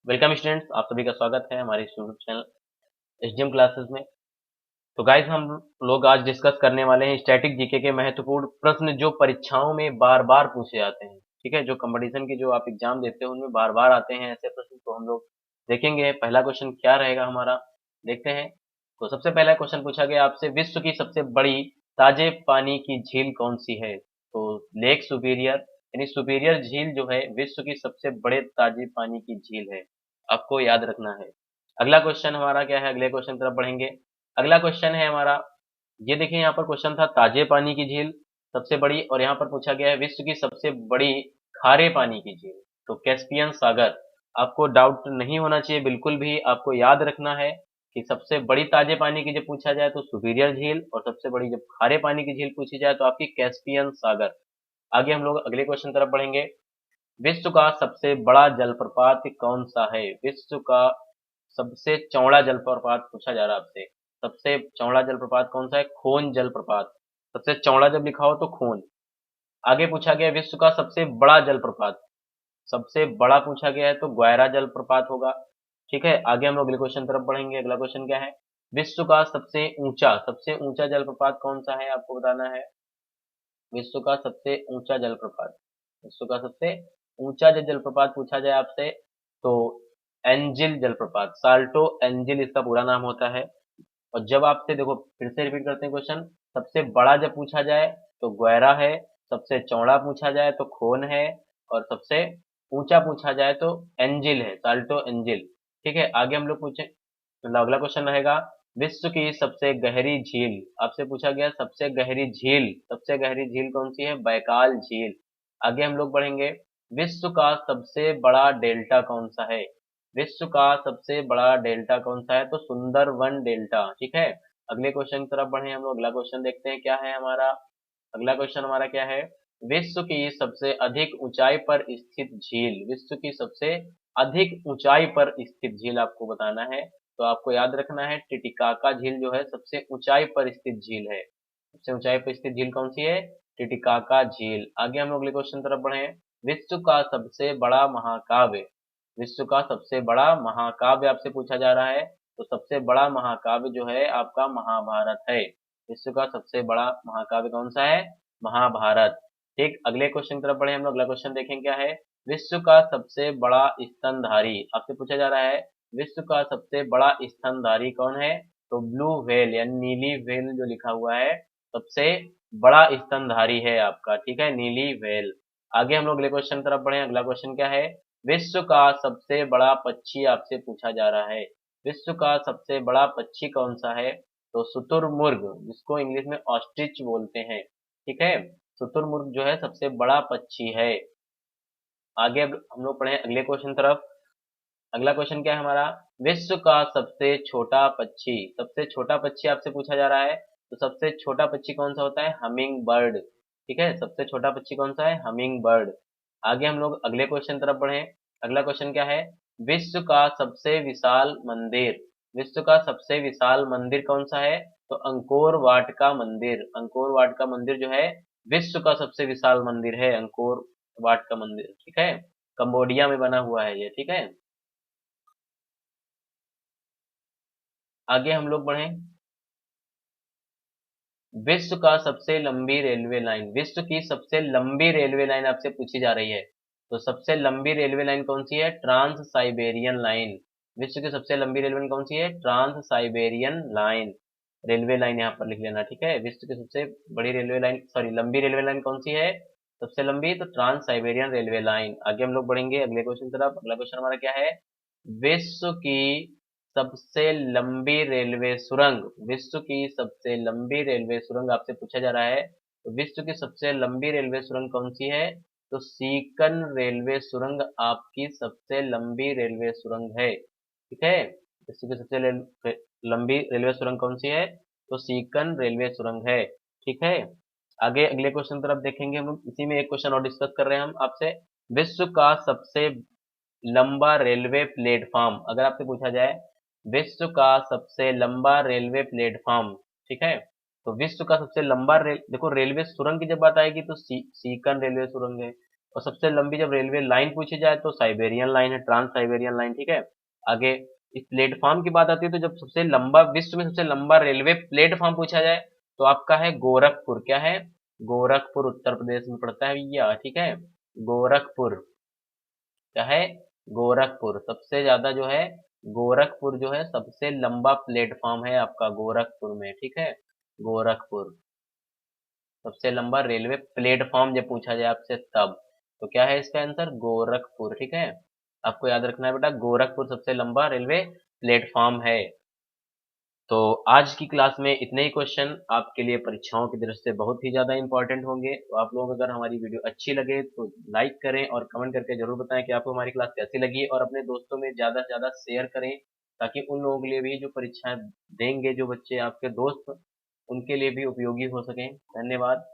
Welcome students, आप सभी का स्वागत है हमारे यूट्यूब चैनल एचडीएम क्लासेस में। तो गाइस, हम लोग आज डिस्कस करने वाले हैं स्टैटिक जीके के महत्वपूर्ण प्रश्न जो परीक्षाओं में बार बार पूछे जाते हैं। ठीक है, जो कंपटीशन की जो आप एग्जाम देते हो उनमें बार बार आते हैं ऐसे प्रश्न, तो हम लोग देखेंगे पहला क्वेश्चन क्या रहेगा हमारा। देखते हैं। तो सबसे पहला क्वेश्चन पूछा गया आपसे, विश्व की सबसे बड़ी ताजे पानी की झील कौन सी है? तो लेक सुपीरियर, यानी सुपीरियर झील जो है विश्व की सबसे बड़े ताजे पानी की झील है, आपको याद रखना है। अगला क्वेश्चन हमारा क्या है, अगले क्वेश्चन तरफ बढ़ेंगे। अगला क्वेश्चन है हमारा, ये देखिए यहाँ पर क्वेश्चन था ताजे पानी की झील सबसे बड़ी, और यहाँ पर पूछा गया है विश्व की सबसे बड़ी खारे पानी की झील, तो कैस्पियन सागर। आपको डाउट नहीं होना चाहिए, बिल्कुल भी आपको याद रखना है कि सबसे बड़ी ताजे पानी की जब पूछा जाए तो सुपीरियर झील, और सबसे बड़ी जब खारे पानी की झील पूछी जाए तो आपकी कैस्पियन सागर। आगे हम लोग अगले क्वेश्चन तरफ बढ़ेंगे। विश्व का सबसे बड़ा जलप्रपात कौन सा है? विश्व का सबसे चौड़ा जलप्रपात पूछा जा रहा है आपसे। सबसे चौड़ा जलप्रपात कौन सा है? खोन जलप्रपात। सबसे चौड़ा जब लिखा हो तो खोन। आगे पूछा गया विश्व का सबसे बड़ा जलप्रपात, सबसे बड़ा पूछा गया है तो ग्वायरा जलप्रपात होगा। ठीक है, आगे हम लोग अगले क्वेश्चन तरफ बढ़ेंगे। अगला क्वेश्चन क्या है, विश्व का सबसे ऊंचा जलप्रपात कौन सा है, आपको बताना है। विश्व का सबसे ऊंचा जलप्रपात, विश्व का सबसे ऊंचा जो जलप्रपात पूछा जाए आपसे तो एंजिल जलप्रपात, साल्टो एंजिल इसका पूरा नाम होता है। और जब आपसे देखो, फिर से रिपीट करते हैं क्वेश्चन, सबसे बड़ा जब पूछा जाए तो ग्वायरा है, सबसे चौड़ा पूछा जाए तो खोन है, और सबसे ऊंचा पूछा जाए तो एंजिल है, साल्टो एंजिल। ठीक है, आगे हम लोग पूछे, मतलब अगला क्वेश्चन रहेगा, विश्व की सबसे गहरी झील। आपसे पूछा गया सबसे गहरी झील कौन सी है? बैकाल झील। आगे हम लोग बढ़ेंगे, विश्व का सबसे बड़ा डेल्टा कौन सा है? विश्व का सबसे बड़ा डेल्टा कौन सा है? तो सुंदरवन डेल्टा। ठीक है, अगले क्वेश्चन की तरफ बढ़े हम लोग। अगला क्वेश्चन देखते हैं क्या है हमारा। अगला क्वेश्चन हमारा क्या है, विश्व की सबसे अधिक ऊंचाई पर स्थित झील। विश्व की सबसे अधिक ऊंचाई पर स्थित झील आपको बताना है। तो आपको याद रखना है टिटिकाका झील जो है सबसे ऊंचाई पर स्थित झील है। सबसे ऊंचाई पर स्थित झील कौन सी है? टिटिकाका झील। आगे हम लोग अगले क्वेश्चन तरफ बढ़े। विश्व का सबसे बड़ा महाकाव्य, विश्व का सबसे बड़ा महाकाव्य आपसे पूछा जा रहा है। तो सबसे बड़ा महाकाव्य जो है आपका महाभारत है। विश्व का सबसे बड़ा महाकाव्य कौन सा है? महाभारत। ठीक, अगले क्वेश्चन की तरफ बढ़े हम लोग। अगला क्वेश्चन देखें क्या है, विश्व का सबसे बड़ा स्तनधारी आपसे पूछा जा रहा है। विश्व का सबसे बड़ा स्तनधारी कौन है? तो ब्लू व्हेल, यानी नीली व्हेल जो लिखा हुआ है सबसे बड़ा स्तनधारी है आपका। ठीक है, नीली व्हेल। आगे हम लोग अगले क्वेश्चन तरफ बढ़े। अगला क्वेश्चन क्या है, विश्व का सबसे बड़ा पक्षी आपसे पूछा जा रहा है। विश्व का सबसे बड़ा पक्षी कौन सा है? तो शुतुरमुर्ग, जिसको इंग्लिश में ऑस्ट्रिच बोलते हैं। ठीक है, शुतुरमुर्ग जो है सबसे बड़ा पक्षी है। आगे अब हम लोग पढ़े अगले क्वेश्चन तरफ। अगला क्वेश्चन क्या है हमारा, विश्व का सबसे छोटा पक्षी, सबसे छोटा पक्षी आपसे पूछा जा रहा है। तो सबसे छोटा पक्षी कौन सा होता है? Humming bird. ठीक है, सबसे छोटा पक्षी कौन सा है? Humming bird. आगे हम लोग अगले क्वेश्चन तरफ बढ़े। अगला क्वेश्चन क्या है, विश्व का सबसे विशाल मंदिर, विश्व का सबसे विशाल मंदिर कौन सा है? तो अंकोर वाट का मंदिर। अंकोर वाट का मंदिर जो है विश्व का सबसे विशाल मंदिर है, अंकोर वाट का मंदिर। ठीक है, कंबोडिया में बना हुआ है ये। ठीक है, आगे हम लोग बढ़े। विश्व का सबसे लंबी रेलवे लाइन, विश्व की सबसे लंबी रेलवे लाइन आपसे पूछी जा रही है। तो सबसे लंबी रेलवे लाइन कौन सी है? Trans Siberian line. विश्व की सबसे लंबी रेलवे लाइन कौन सी है? Trans Siberian line. Railway line यहाँ पर लिख लेना। ठीक है, विश्व की सबसे बड़ी रेलवे लाइन, सॉरी लंबी रेलवे लाइन कौन सी है? सबसे लंबी तो ट्रांस साइबेरियन रेलवे लाइन। आगे हम लोग बढ़ेंगे अगले क्वेश्चन तरफ। अगला क्वेश्चन हमारा क्या है, विश्व की सबसे लंबी रेलवे सुरंग, विश्व की सबसे लंबी रेलवे सुरंग आपसे पूछा जा रहा है। तो विश्व की सबसे लंबी रेलवे सुरंग कौन सी है? तो सीकन रेलवे सुरंग आपकी सबसे लंबी रेलवे सुरंग है। ठीक है, विश्व की सबसे लंबी रेलवे सुरंग कौन सी है? तो सीकन रेलवे सुरंग है। ठीक है, आगे अगले क्वेश्चन तरफ देखेंगे हम लोग। इसी में एक क्वेश्चन और डिस्कस कर रहे हैं हम आपसे, विश्व का सबसे लंबा रेलवे प्लेटफॉर्म, अगर आपसे पूछा जाए विश्व का सबसे लंबा रेलवे प्लेटफॉर्म। ठीक है, तो विश्व का सबसे लंबा देखो रेलवे सुरंग की जब बात आएगी तो सीकन रेलवे सुरंग है। और सबसे लंबी जब रेलवे लाइन पूछी जाए तो साइबेरियन लाइन है, ट्रांस साइबेरियन लाइन, ठीक है। आगे इस प्लेटफॉर्म की बात आती है तो जब सबसे लंबा, विश्व में सबसे लंबा रेलवे प्लेटफॉर्म पूछा जाए तो आपका है गोरखपुर। क्या है? गोरखपुर उत्तर प्रदेश में पड़ता है भैया, ठीक है। गोरखपुर, क्या है? गोरखपुर सबसे ज्यादा जो है, गोरखपुर जो है सबसे लंबा प्लेटफॉर्म है आपका गोरखपुर में, ठीक है। गोरखपुर सबसे लंबा रेलवे प्लेटफॉर्म जब पूछा जाए आपसे तब, तो क्या है इसका आंसर? गोरखपुर, ठीक है। आपको याद रखना है बेटा, गोरखपुर सबसे लंबा रेलवे प्लेटफॉर्म है। तो आज की क्लास में इतने ही क्वेश्चन आपके लिए परीक्षाओं की दृष्टि से बहुत ही ज्यादा इंपॉर्टेंट होंगे। तो आप लोग अगर हमारी वीडियो अच्छी लगे तो लाइक करें और कमेंट करके जरूर बताएं कि आपको हमारी क्लास कैसी लगी, और अपने दोस्तों में ज्यादा से ज्यादा शेयर करें ताकि उन लोगों के लिए भी जो परीक्षाएं देंगे, जो बच्चे आपके दोस्त, उनके लिए भी उपयोगी हो सकें। धन्यवाद।